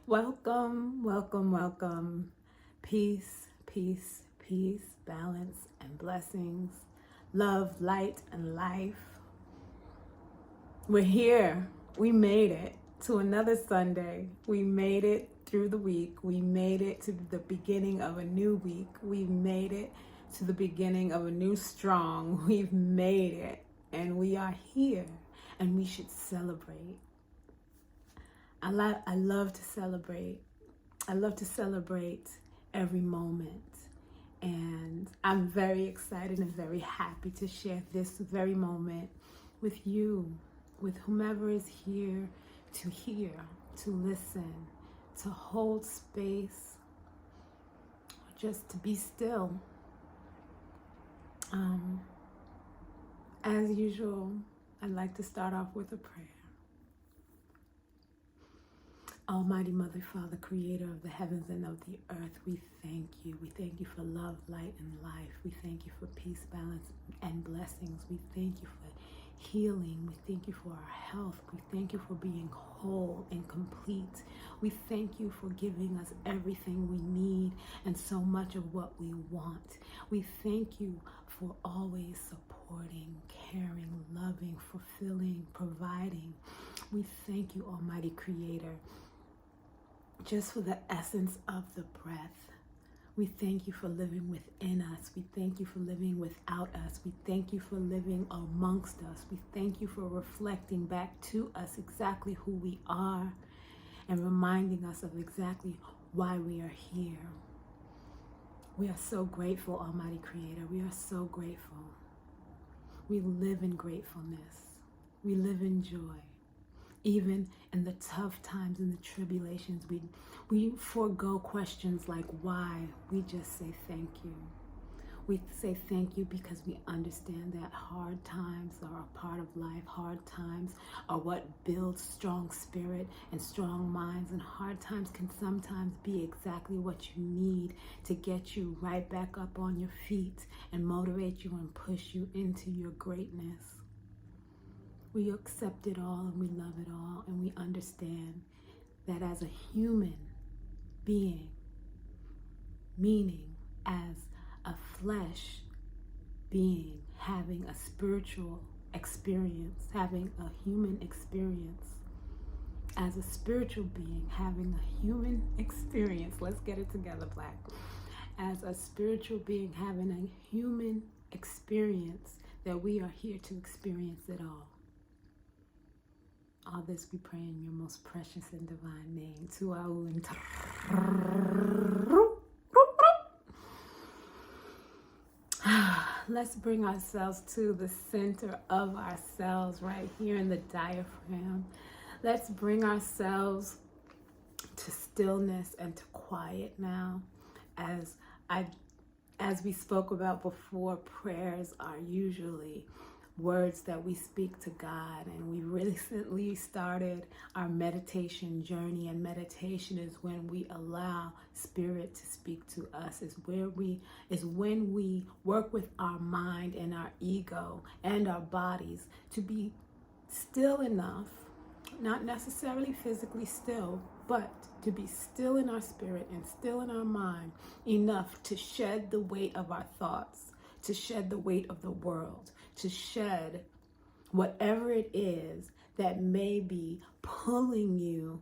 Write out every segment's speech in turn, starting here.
Welcome, welcome, welcome. Peace, peace, peace, balance, and blessings. Love, light, and life. We're here. We made it to another Sunday. We made it through the week. We made it to the beginning of a new week. We made it to the beginning of a new strong. We've made it. And we are here. And we should celebrate. I love to celebrate. I love to celebrate every moment. And I'm very excited and very happy to share this very moment with you, with whomever is here, to listen, to hold space, just to be still. As usual, I'd like to start off with a prayer. Almighty Mother, Father, Creator of the heavens and of the earth, we thank you. We thank you for love, light, and life. We thank you for peace, balance, and blessings. We thank you for healing. We thank you for our health. We thank you for being whole and complete. We thank you for giving us everything we need and so much of what we want. We thank you for always supporting, caring, loving, fulfilling, providing. We thank you, Almighty Creator, just for the essence of the breath. We thank you for living within us. We thank you for living without us. We thank you for living amongst us. We thank you for reflecting back to us exactly who we are and reminding us of exactly why we are here. We are so grateful, Almighty Creator. We are so grateful. We live in gratefulness. We live in joy. Even in the tough times and the tribulations, we forego questions like why. We just say thank you. We say thank you because we understand that hard times are a part of life. Hard times are what builds strong spirit and strong minds. And hard times can sometimes be exactly what you need to get you right back up on your feet and motivate you and push you into your greatness. We accept it all and we love it all, and we understand that as a human being, meaning as a flesh being, having a spiritual experience, having a human experience, as a spiritual being, having a human experience, let's get it together, Black. As a spiritual being, having a human experience, that we are here to experience it all. All this we pray in your most precious and divine name. Tua Ntr. Let's bring ourselves to the center of ourselves right here in the diaphragm. Let's bring ourselves to stillness and to quiet now. As we spoke about before, prayers are usually words that we speak to God, and we recently started our meditation journey, and meditation is when we allow spirit to speak to us, is when we work with our mind and our ego and our bodies to be still enough, not necessarily physically still, but to be still in our spirit and still in our mind enough to shed the weight of our thoughts, to shed the weight of the world, to shed whatever it is that may be pulling you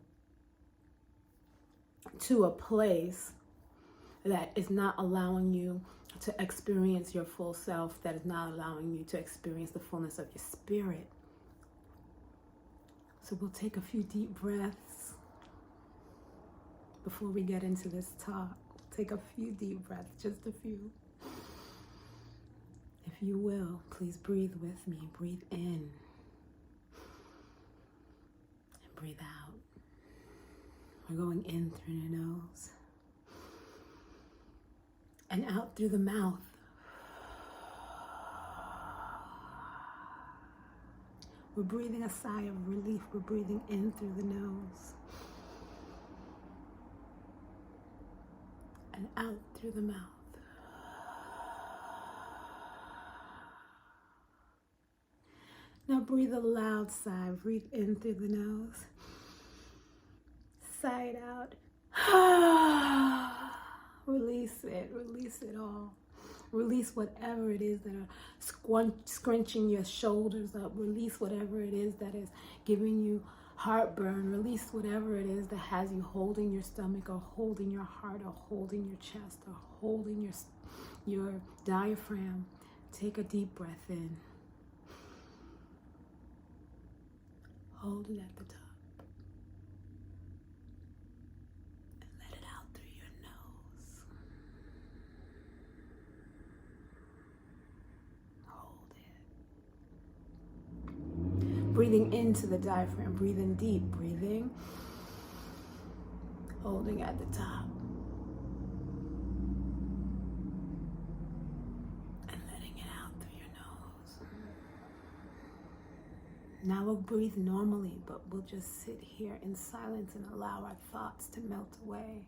to a place that is not allowing you to experience your full self, that is not allowing you to experience the fullness of your spirit. So we'll take a few deep breaths before we get into this talk. Take a few deep breaths, just a few. If you will, please breathe with me. Breathe in and breathe out. We're going in through the nose and out through the mouth. We're breathing a sigh of relief. We're breathing in through the nose and out through the mouth. Now breathe a loud sigh. Breathe in through the nose. sigh it out. Release it all. Release whatever it is that are scrunching your shoulders up. Release whatever it is that is giving you heartburn. Release whatever it is that has you holding your stomach or holding your heart or holding your chest or holding your diaphragm. Take a deep breath in. Hold it at the top. And let it out through your nose. Hold it. Breathing into the diaphragm. Breathing deep. Breathing. Holding at the top. And letting it out through your nose. Now we'll breathe normally, but we'll just sit here in silence and allow our thoughts to melt away.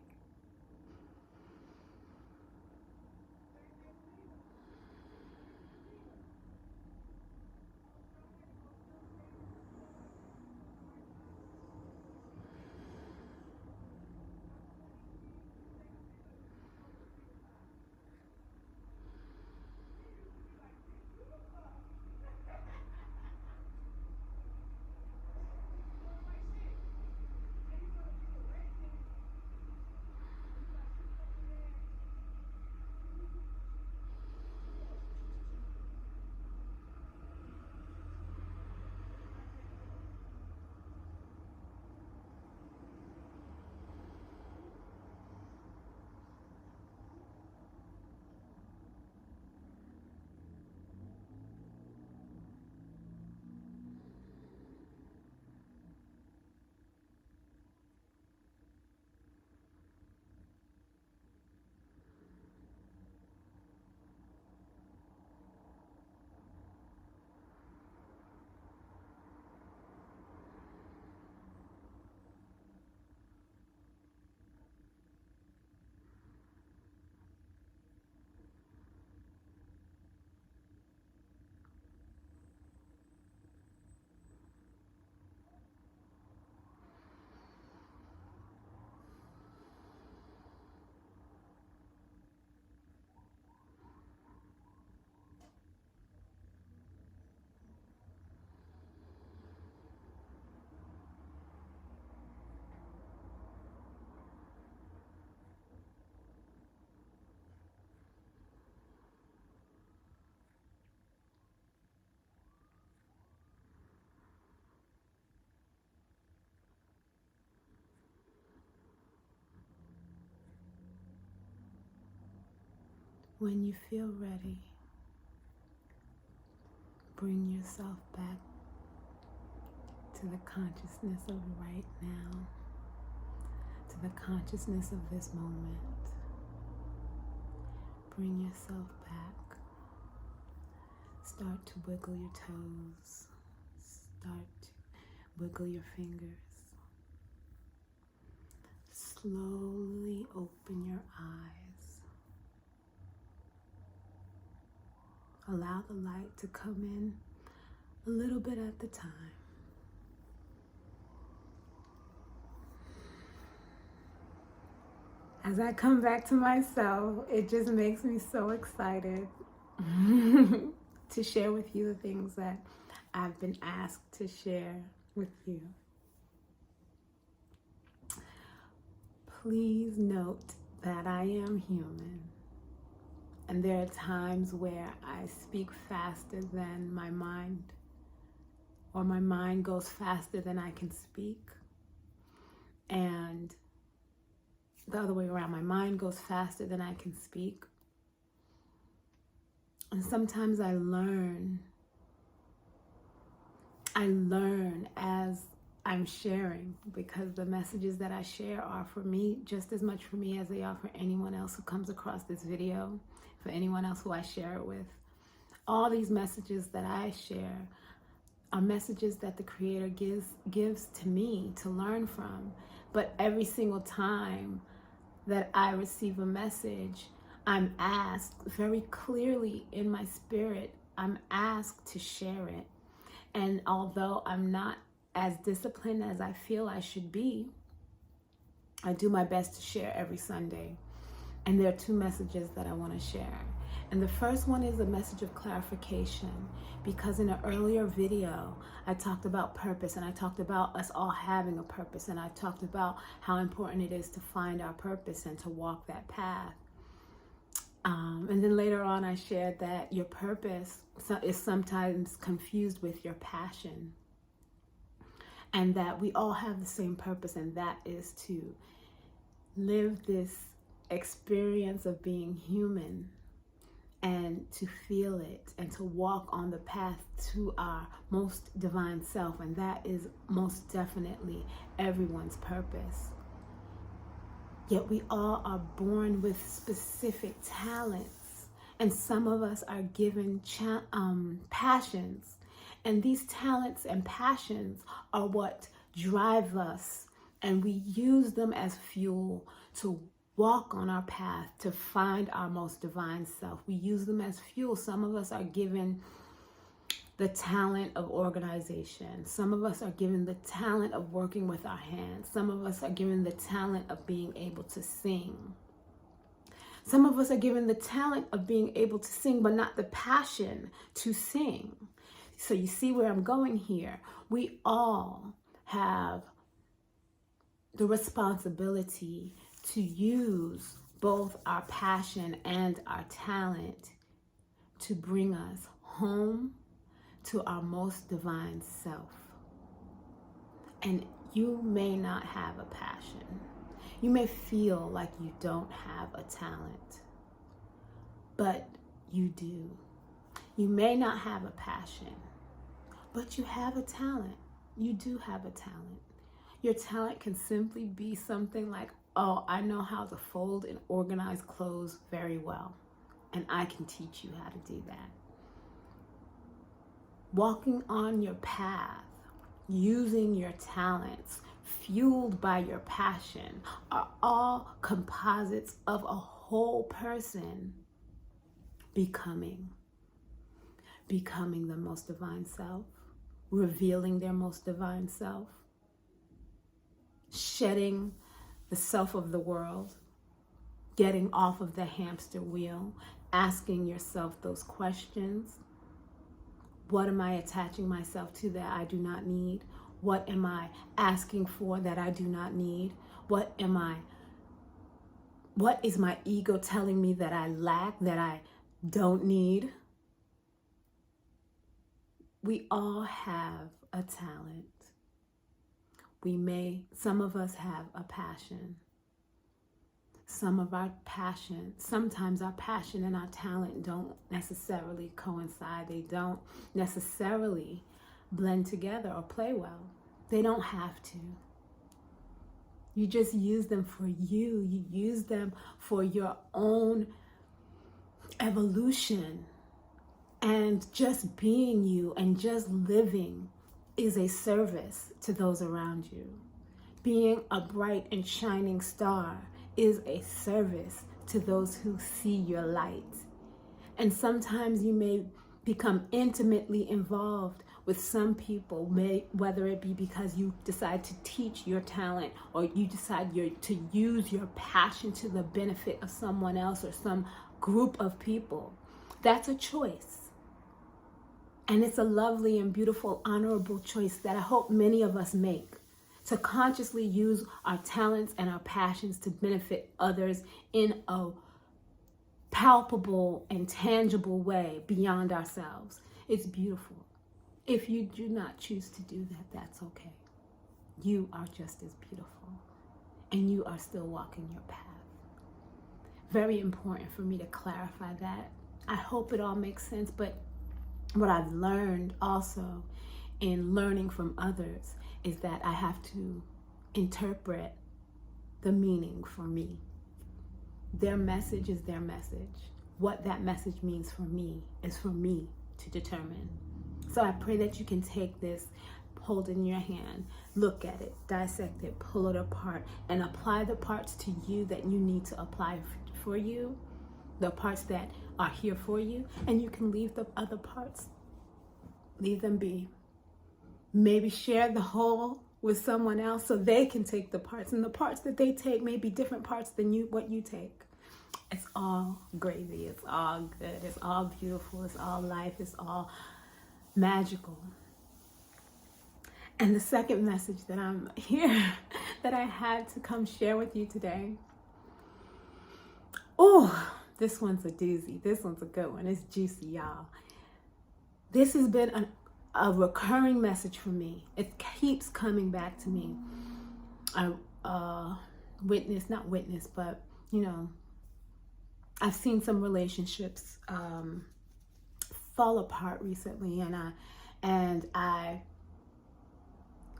When you feel ready, bring yourself back to the consciousness of right now, to the consciousness of this moment. Bring yourself back. Start to wiggle your toes. Start to wiggle your fingers. Slowly open your eyes. Allow the light to come in a little bit at the time. As I come back to myself, it just makes me so excited to share with you the things that I've been asked to share with you. Please note that I am human. And there are times where I speak faster than my mind, or my mind goes faster than I can speak. And the other way around, my mind goes faster than I can speak. And sometimes I learn as I'm sharing, because the messages that I share are for me, just as much for me as they are for anyone else who comes across this video, for anyone else who I share it with. All these messages that I share are messages that the Creator gives to me to learn from. But every single time that I receive a message, I'm asked very clearly in my spirit, I'm asked to share it. And although I'm not as disciplined as I feel I should be, I do my best to share every Sunday. And there are 2 messages that I want to share. And the first one is a message of clarification, because in an earlier video, I talked about purpose, and I talked about us all having a purpose, and I talked about how important it is to find our purpose and to walk that path. And then later on, I shared that your purpose is sometimes confused with your passion, and that we all have the same purpose, and that is to live this experience of being human and to feel it and to walk on the path to our most divine self. And that is most definitely everyone's purpose. Yet we all are born with specific talents, and some of us are given passions. And these talents and passions are what drive us, and we use them as fuel to walk on our path to find our most divine self. We use them as fuel. Some of us are given the talent of organization. Some of us are given the talent of working with our hands. Some of us are given the talent of being able to sing. Some of us are given the talent of being able to sing, but not the passion to sing. So you see where I'm going here. We all have the responsibility to use both our passion and our talent to bring us home to our most divine self. And you may not have a passion. You may feel like you don't have a talent, but you do. You may not have a passion, but you have a talent. You do have a talent. Your talent can simply be something like, oh, I know how to fold and organize clothes very well, and I can teach you how to do that. Walking on your path, using your talents, fueled by your passion, are all composites of a whole person becoming the most divine self, revealing their most divine self, shedding the self of the world, getting off of the hamster wheel, asking yourself those questions. What am I attaching myself to that I do not need? What am I asking for that I do not need? What is my ego telling me that I lack, that I don't need? We all have a talent. Some of us have a passion. Sometimes our passion and our talent don't necessarily coincide. They don't necessarily blend together or play well. They don't have to. You just use them for you. You use them for your own evolution. And just being you and just living is a service to those around you. Being a bright and shining star is a service to those who see your light. And sometimes you may become intimately involved with some people, whether it be because you decide to teach your talent or you decide to use your passion to the benefit of someone else or some group of people. That's a choice. And it's a lovely and beautiful, honorable choice that I hope many of us make, to consciously use our talents and our passions to benefit others in a palpable and tangible way beyond ourselves. It's beautiful. If you do not choose to do that, that's okay. You are just as beautiful, and you are still walking your path. Very important for me to clarify that. I hope it all makes sense, but what I've learned also in learning from others is that I have to interpret the meaning for me. Their message is their message. What that message means for me is for me to determine. So I pray that you can take this, hold it in your hand, look at it, dissect it, pull it apart, and apply the parts to you that you need to apply for you, the parts that are here for you, and you can leave the other parts. Leave them be. Maybe share the whole with someone else so they can take the parts, and the parts that they take may be different parts than what you take. It's all gravy. It's all good. It's all beautiful. It's all life. It's all magical. And the second message that I'm here, that I had to come share with you today. Oh, this one's a doozy. This one's a good one. It's juicy, y'all. This has been a recurring message for me. It keeps coming back to me. I not witness, but I've seen some relationships fall apart recently, and I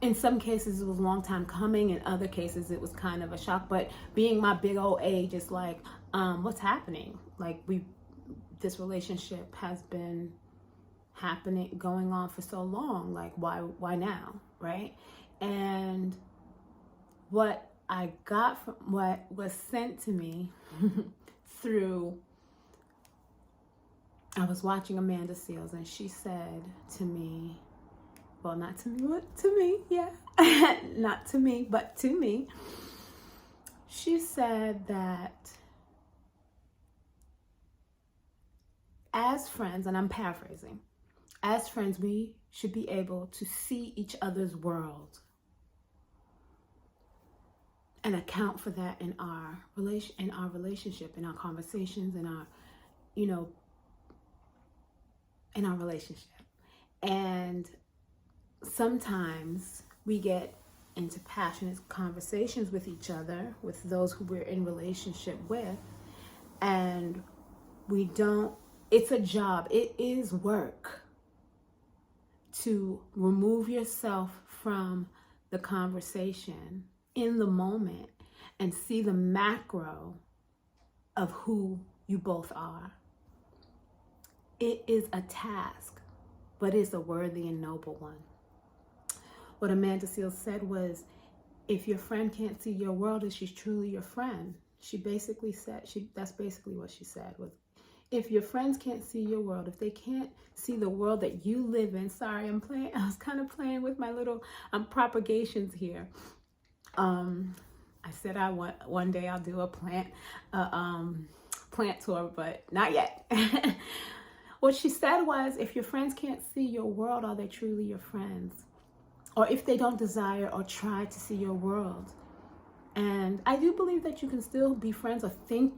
in some cases it was a long time coming. In other cases it was kind of a shock. But being my big old age, it's like, what's happening? Like this relationship has been going on for so long. Like why now, right? And what I got from what was sent to me through, I was watching Amanda Seales, and she said to me, well, not to me, but to me, yeah. Not to me, but to me. She said that as friends, and I'm paraphrasing, as friends, we should be able to see each other's world and account for that in our relationship, in our conversations, in our, in our relationship. And sometimes we get into passionate conversations with each other, with those who we're in relationship with, and it's a job, it is work to remove yourself from the conversation in the moment and see the macro of who you both are. It is a task, but it's a worthy and noble one. What Amanda Seales said was, if your friend can't see your world, is she truly your friend? She basically said, that's basically what she said, was, if your friends can't see your world, if they can't see the world that you live in, sorry, I was kind of playing with my little propagations here. I said one day I'll do a plant tour, but not yet. What she said was, if your friends can't see your world, are they truly your friends? Or if they don't desire or try to see your world. And I do believe that you can still be friends, or think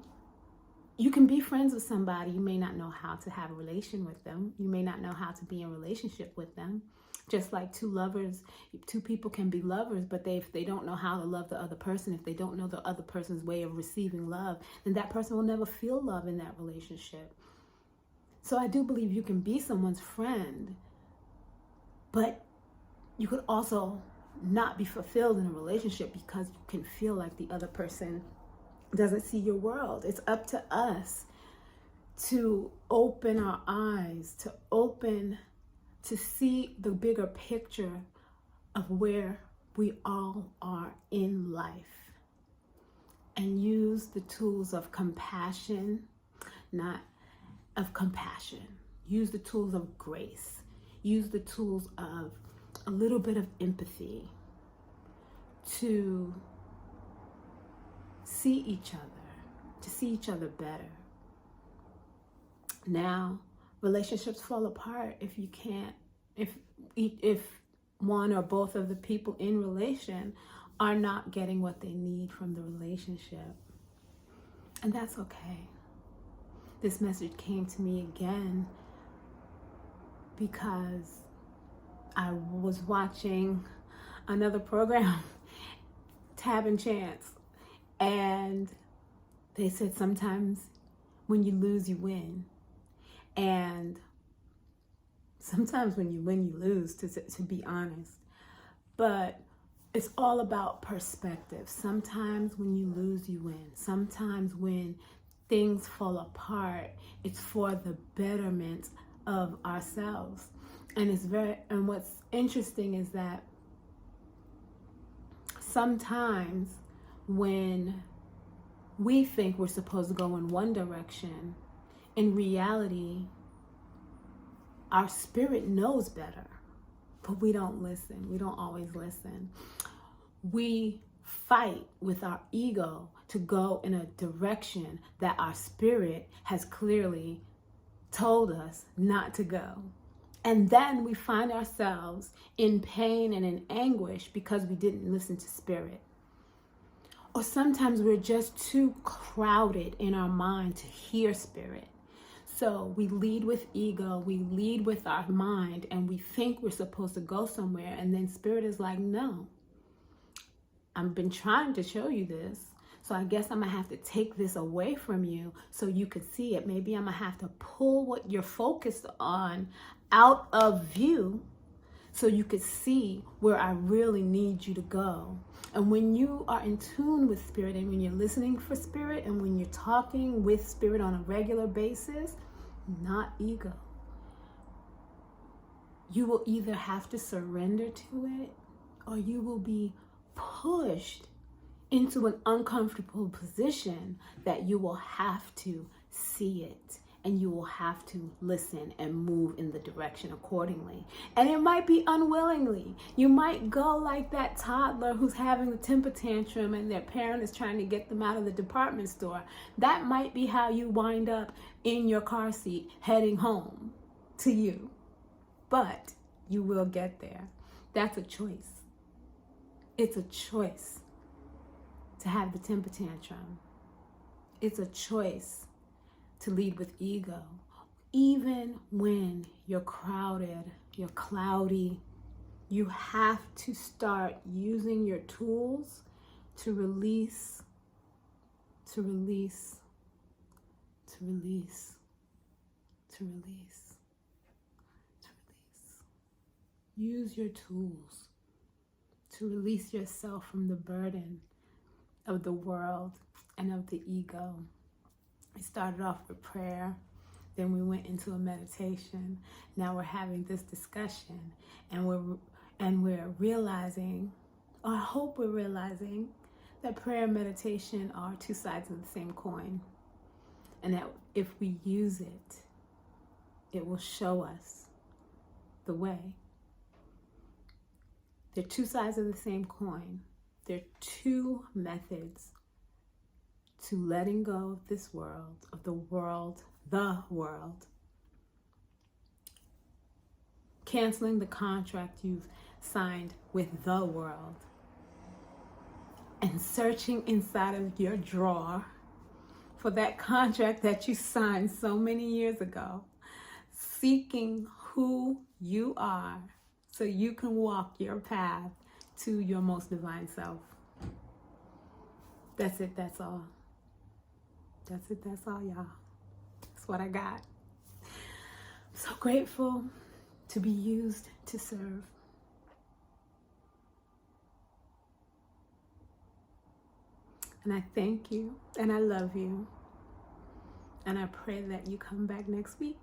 you can be friends with somebody. You may not know how to have a relation with them. You may not know how to be in a relationship with them. Just like two people can be lovers, but if they don't know how to love the other person, if they don't know the other person's way of receiving love, then that person will never feel love in that relationship. So I do believe you can be someone's friend, but you could also not be fulfilled in a relationship because you can feel like the other person doesn't see your world. It's up to us to open our eyes, to see the bigger picture of where we all are in life, and use the tools of compassion, use the tools of grace, use the tools of a little bit of empathy to see each other better. Now, relationships fall apart if one or both of the people in relation are not getting what they need from the relationship. And that's okay. This message came to me again because I was watching another program, Tab and Chance, and they said sometimes when you lose, you win. And sometimes when you win, you lose, to be honest. But it's all about perspective. Sometimes when you lose, you win. Sometimes when things fall apart, it's for the betterment of ourselves. And what's interesting is that sometimes when we think we're supposed to go in one direction, in reality, our spirit knows better. but we don't listen. We don't always listen. We fight with our ego to go in a direction that our spirit has clearly told us not to go. And then we find ourselves in pain and in anguish because we didn't listen to spirit. Or sometimes we're just too crowded in our mind to hear spirit. So we lead with ego, we lead with our mind, and we think we're supposed to go somewhere. And then spirit is like, no, I've been trying to show you this. So I guess I'm going to have to take this away from you so you could see it. Maybe I'm going to have to pull what you're focused on out of view so you could see where I really need you to go. And when you are in tune with spirit, and when you're listening for spirit, and when you're talking with spirit on a regular basis, not ego, you will either have to surrender to it, or you will be pushed into an uncomfortable position that you will have to see it, and you will have to listen and move in the direction accordingly. And it might be unwillingly. You might go like that toddler who's having a temper tantrum and their parent is trying to get them out of the department store. That might be how you wind up in your car seat heading home to you. But you will get there. That's a choice. It's a choice to have the temper tantrum. It's a choice to lead with ego. Even when you're crowded, you're cloudy, you have to start using your tools to release, to release, to release, to release, to release. Use your tools to release yourself from the burden of the world and of the ego. We started off with prayer, then we went into a meditation. Now we're having this discussion, and we're realizing, or I hope we're realizing, that prayer and meditation are two sides of the same coin, and that if we use it, it will show us the way. They're two sides of the same coin. They're two methods to letting go of this world, of the world, canceling the contract you've signed with the world, and searching inside of your drawer for that contract that you signed so many years ago, seeking who you are so you can walk your path to your most divine self. That's it, that's all. That's it, that's all, y'all. That's what I got. I'm so grateful to be used to serve. And I thank you, and I love you. And I pray that you come back next week.